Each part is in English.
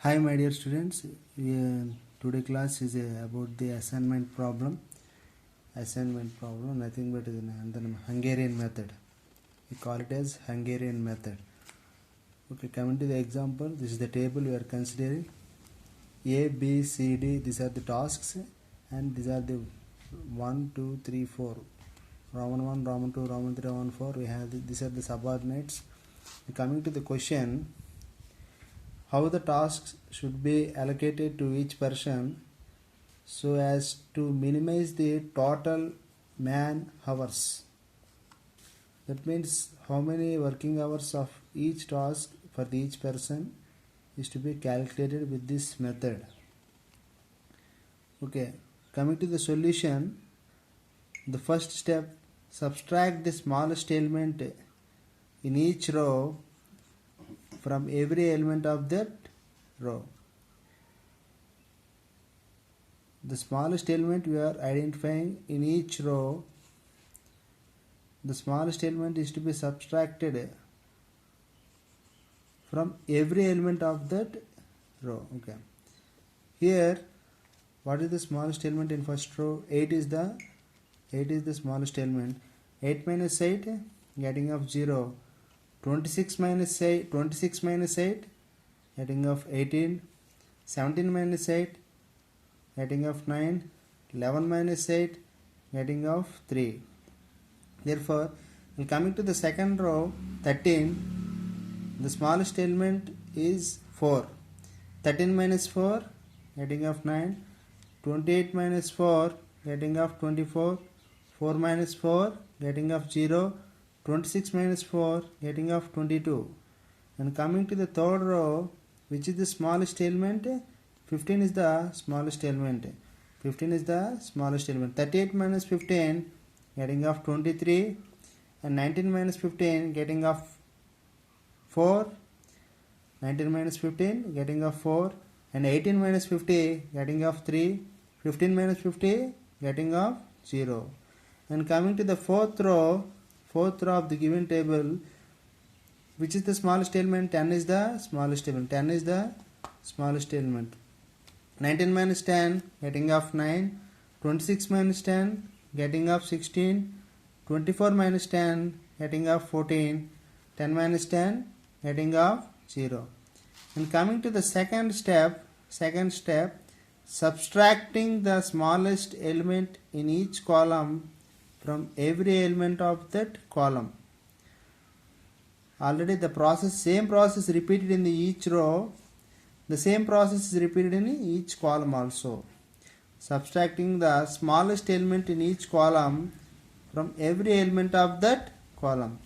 Hi my dear students, today class is about the assignment problem. Nothing but the Hungarian method. We call it as Hungarian method. Okay, coming to the example, this is the table we are considering. A, B, C, D, these are the tasks, and these are the 1, 2, 3, 4. Roman 1, Roman 2, Roman 3, Roman 4. These are the subordinates. Coming to the question, how the tasks should be allocated to each person so as to minimize the total man hours. That means how many working hours of each task for each person is to be calculated with this method. Okay, coming to the solution, the first step, subtract the smallest element in each row from every element of that row. The smallest element we are identifying in each row, the smallest element is to be subtracted from every element of that row. Okay, here what is the smallest element in first row? 8 is the smallest element. 8 minus 8 getting of 0. 26 minus 8 getting of 18. 17 minus 8 getting of 9. 11 minus 8 getting of 3. Therefore, coming to the second row, 13, the smallest element is 4. 13 minus 4 getting of 9. 28 minus 4 getting of 24. 4 minus 4 getting of 0. 26 minus 4 getting of 22. And coming to the third row, which is the smallest element? 15 is the smallest element. 15 is the smallest element. 38 minus 15 getting of 23. And 19 minus 15 getting of 4. 19 minus 15 getting of 4. And 18 minus 50 getting of 3. 15 minus 50 getting of 0. And coming to the fourth row of the given table, which is the smallest element? 10 is the smallest element. 10 is the smallest element. 19 minus 10 getting of 9. 26 minus 10 getting of 16. 24 minus 10 getting of 14. 10 minus 10 getting of 0. And coming to the second step, subtracting the smallest element in each column from every element of that column. Already the same process repeated in each row, the same process is repeated in each column also. Subtracting the smallest element in each column from every element of that column.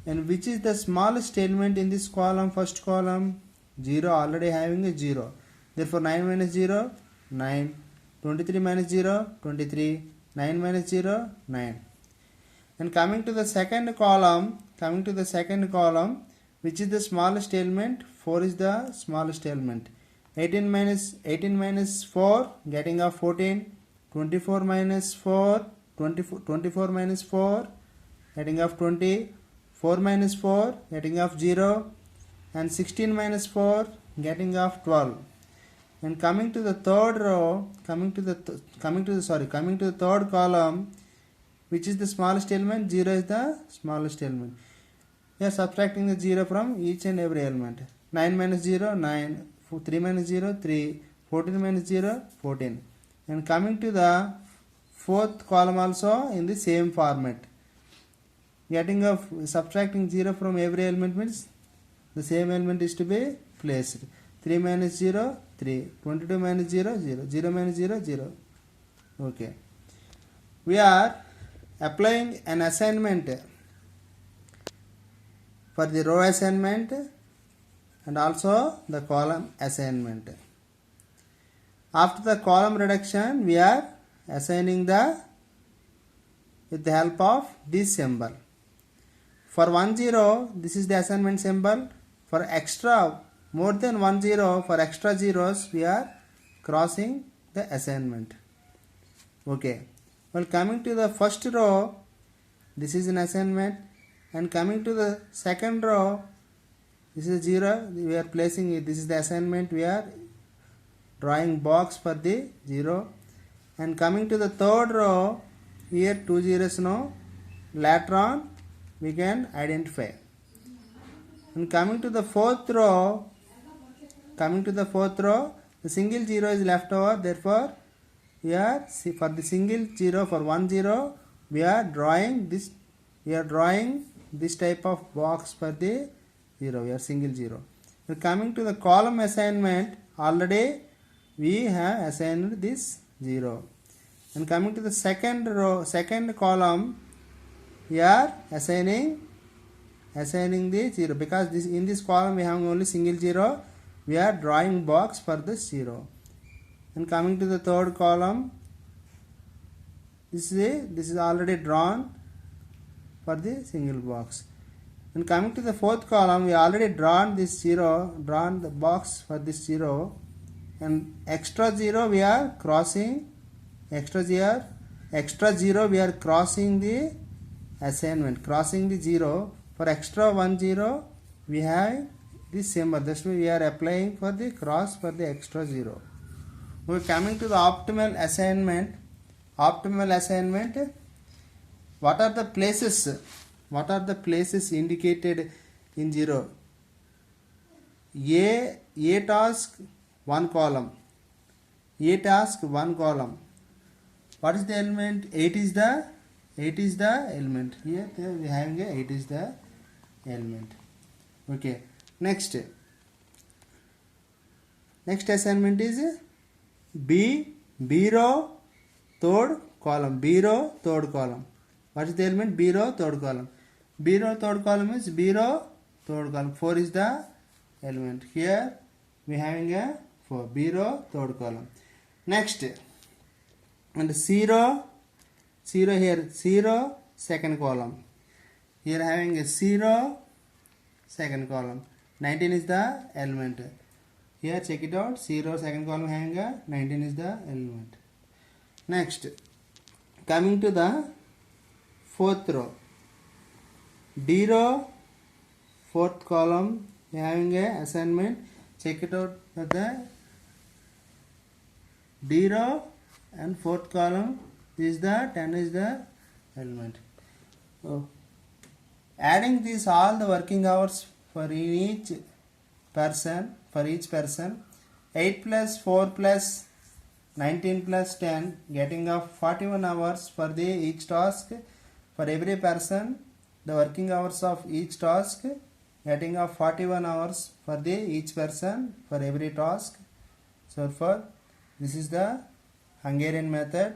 And which is the smallest element in this column? First column, 0, already having a 0. Therefore 9 minus 0, 9. 23 minus 0, 23. 9 minus 0, 9. And coming to the second column, which is the smallest element? 4 is the smallest element. 18 minus 4 getting of 14. 24 minus 4 getting of 20. 4 minus 4 getting of 0. And 16 minus 4 getting of 12. And coming to the third row, coming to the third column, which is the smallest element? 0 is the smallest element. We are subtracting the 0 from each and every element. 9 minus 0, 9. 3 minus 0, 3. 14 minus 0, 14. And coming to the fourth column also in the same format. Subtracting 0 from every element means the same element is to be placed. 3 minus 0, 3. 22 minus 0, 0. 0 minus 0, 0. Okay. We are applying an assignment for the row assignment and also the column assignment. After the column reduction, we are assigning with the help of this symbol. For 1 0, this is the assignment symbol. For extra, more than 1 0, for extra zeros, we are crossing the assignment. Okay. Well, coming to the first row, this is an assignment. And coming to the second row, This is 0. We are placing it. This is the assignment. We are drawing box for the 0. And coming to the third row, here 2 zeros no. Later on, we can identify. And coming to the fourth row, the single 0 is left over. Therefore, we are for the single 0, for 1 0, we are drawing this. We are drawing this type of box for the 0. We are single 0. Now coming to the column assignment, already we have assigned this 0. And coming to the second row, second column, we are assigning the 0, because this in this column we have only single 0. We are drawing box for the 0. And coming to the third column, this is already drawn for the single box. And coming to the fourth column, we already drawn this 0, drawn the box for this 0, and extra 0 we are crossing, extra 0 we are crossing the assignment, crossing the 0. For extra 1 0 we have this symbol, that's why we are applying for the cross for the extra 0. We are coming to the optimal assignment. What are the places indicated in 0? A task 1 column. What is the element? 8 is the element. Here we are having 8 is the element. Okay. Next assignment is B row third column. What is the element? B row third column. B row third column is B row third column. 4 is the element. Here we are having a 4. B row third column. Next, and 0 here, 0 second column. Here having a 0 second column. 19 is the element. Here check it out. 0 second column having a 19 is the element. Next, coming to the fourth row. D row fourth column having a assignment. Check it out for the D row and fourth column is the 10 is the element. So, adding these all the working hours for each person, 8 plus 4 plus 19 plus 10, getting of 41 hours for the each task. For every person, the working hours of each task, getting of 41 hours for the each person for every task. So for this is the Hungarian method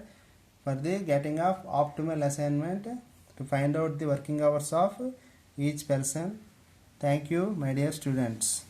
for the getting of optimal assignment to find out the working hours of each person. Thank you, my dear students.